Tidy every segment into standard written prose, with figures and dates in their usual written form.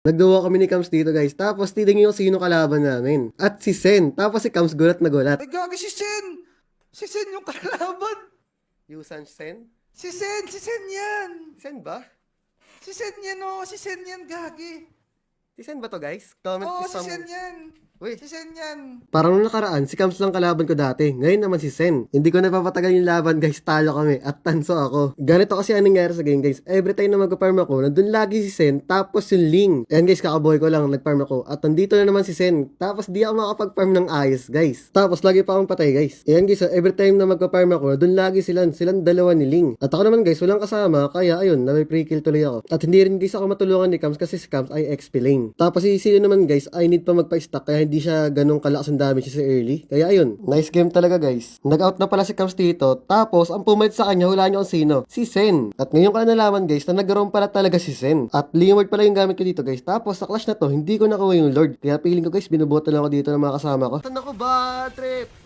Naggawa kami ni Kams dito guys. Tapos titingin ko sino kalaban namin. At si Sen. Tapos si Kams gulat na gulat. Ay, gagi si Sen! Si Sen yung kalaban! Yusan Sen? Si Sen yan! Sen ba? Si Sen yan, oh! Si Sen yan, gagi! Si Sen ba to guys? Comment Oo, is si Sen yan! Uy. Si Sen yan! Parang nung nakaraan, si Kams lang kalaban ko dati. Ngayon naman si Sen. Hindi ko napapatagal yung laban guys, talo kami at tanso ako. Ganito kasi ang nangyari sa game guys. Every time na magpa-farm ako, nandun lagi si Sen, tapos yung Ling. Ayan guys, kakaboy ko lang, nag-farm ako. At nandito na naman si Sen. Tapos di ako makapag-farm ng ayos guys. Tapos lagi pa akong patay guys. Ayan guys, so every time na magpa-farm ako, nandun lagi silang dalawa ni Ling. At ako naman guys, walang kasama, kaya ayun, na may pre-kill tuloy ako. At hindi rin guys ako matulungan ni Kams kasi si Kams ay XP lane. Tapos si Sino naman guys, I need pa magpa-stack kaya hindi siya ganong kalakas ang damage sa early. Kaya ayun, nice game talaga guys. Nag-out na pala si Kams dito. Tapos ang pumalit sa kanya, hulaan nyo kung sino. Si Sen. At ngayon ko na nalaman guys na nag-roam pala talaga si Sen. At Leeward pala yung gamit ko dito guys. Tapos sa clash na to, hindi ko nakuha yung Lord. Kaya feeling ko guys, binubuto lang ako dito ng mga kasama ko. Tan ako ba, trip?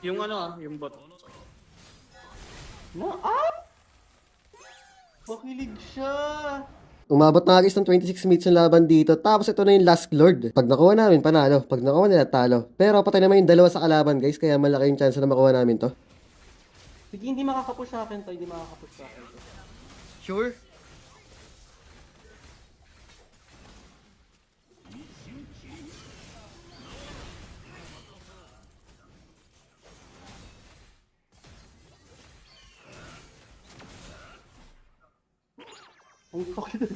Yung yung bot. Makilig siya. Umabot na guys ng 26 minutes yung laban dito. Tapos ito na yung last Lord. Pag nakuha namin, panalo. Pag nakuha nila, talo. Pero patay naman yung dalawa sa kalaban guys. Kaya malaki yung chance na makuha namin to. Sige, hindi makakapush sa akin to. Hindi makakapush sa akin to. Sure? Ang fucking...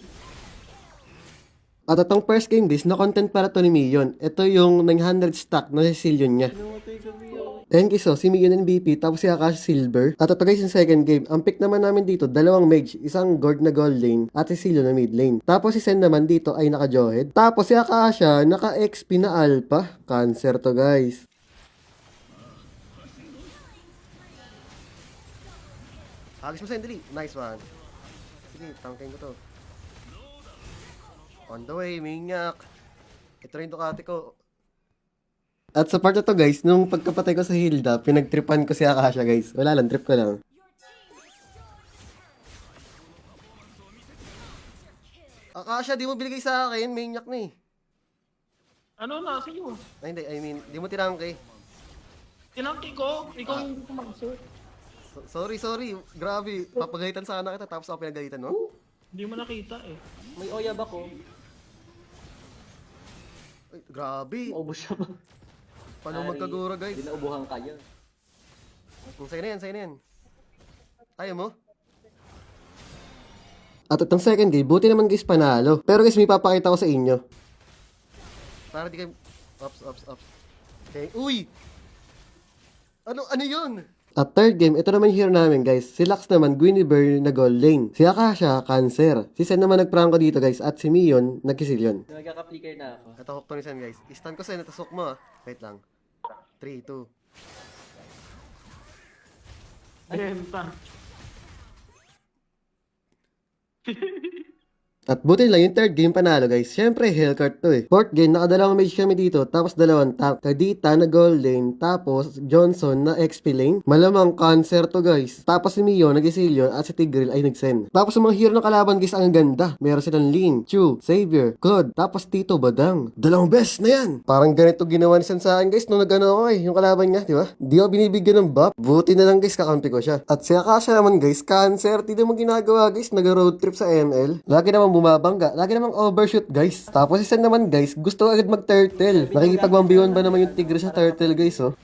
At itong first game guys, na content para to ni Mion. Ito yung 900 stack na Cecilion niya. Namatay kami yun. Ayan guys, so, si Mion MVP, tapos si Akashi Silver. At ito guys yung second game. Ang pick naman namin dito, dalawang mage, isang Gord na gold lane, at si Cecilion na mid lane. Tapos si Sen naman dito ay naka-Johead. Tapos si Akasha, naka-XP na Alpha. Cancer to guys. Agis mo Sen, dali. Nice one. Sige, tangkain ko to. On the way, minyak. Ito rin Ducati ko. At sa part na to guys, nung pagkapatay ko sa Hilda, pinagtripan ko si Akasha guys. Wala lang, trip ko lang. Akasha, di mo binigay sa akin, minyak na eh. Ano na, sa'yo? Ay hindi, I mean, di mo tinangke. Tinangki ko, ikaw yung kumagsuot. Sorry. Grabe, papagalitan sana kita tapos ako pinagalitan, no? Hindi mo nakita eh. May oyab ako. Ay, grabe. Maubos siya ba? Paano magkagura guys? Dinaubuhan kayo. Sa'yo na yan. Ayaw mo? At itong second game, buti naman guys panalo. Pero guys, may papakita ko sa inyo. Para di kayo... Ops. Okay, uy! Ano yun? At third game, ito naman yung hero namin guys. Si Lux naman, Guinevere na gold lane. Si Akasha, Cancer. Si Sen naman nag-prank ko dito guys. At si Mion, nagkisilyon. Nagkaka-flicker na ako. Ito hook to ni Sen guys. Istan ko Sen, ito hook mo ah. Wait lang. 3, 2. Ayun pa. At buti lang yung third game panalo guys. Syempre Hellcart to eh. Fourth game, nakadalawang mage kami dito. Tapos dalawang tank. Kadita na gold lane. Tapos Johnson na XP lane. Malamang Cancer to guys. Tapos si Mio nag-Isilyon at si Tigreal ay nag-Sen. Tapos yung mga hero ng kalaban guys ang ganda. Meron silang Ling, Chu, Xavier, Claude. Tapos Tito Badang. Dalawang best na yan. Parang ganito ginawa ni Sen sa akin guys. Nung nag-ano ako eh. Yung kalaban niya, di ba? Di ako binibigyan ng buff. Buti na lang guys kakampi ko siya. At si Akasha naman guys, Cancer. Di mo ginagawa guys. Nag-road trip sa ML. Lagi naman bumabangga. Lagi namang overshoot, guys. Tapos isa naman, guys, gusto agad mag-turtle. Nakikipagmambiwan ba naman yung tigre sa turtle, guys, oh?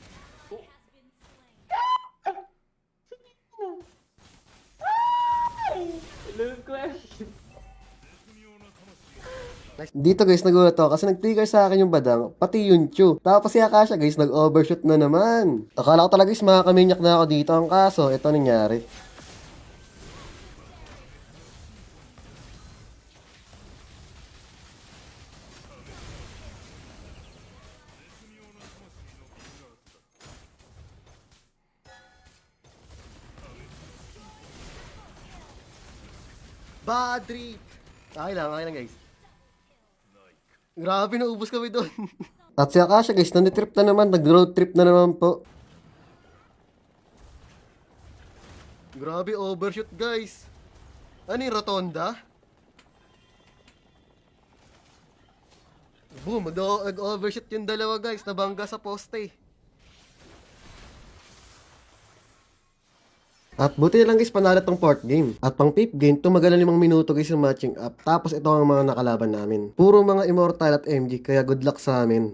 Dito guys, nagulat ako kasi nag-trigger sa akin yung badang, pati yung Chu. Tapos si Akasha guys, nag-overshoot na naman. Akala ko talaga guys, makakaminyak na ako dito. Ang kaso, ito nangyari. Bad trip! Okay lang guys. Grabe, naubos kami doon. At si Akasha guys, nanitrip na naman, nag-road trip na naman po. Grabe, overshoot guys. Ano yung rotonda? Boom, nag-overshoot yung dalawa guys, nabangga sa poste. At buti na lang guys, panalo tong fourth game. At pang fifth game, tumagal na 5 minuto guys yung matching up. Tapos ito ang mga nakalaban namin. Puro mga Immortal at MG, kaya good luck sa amin.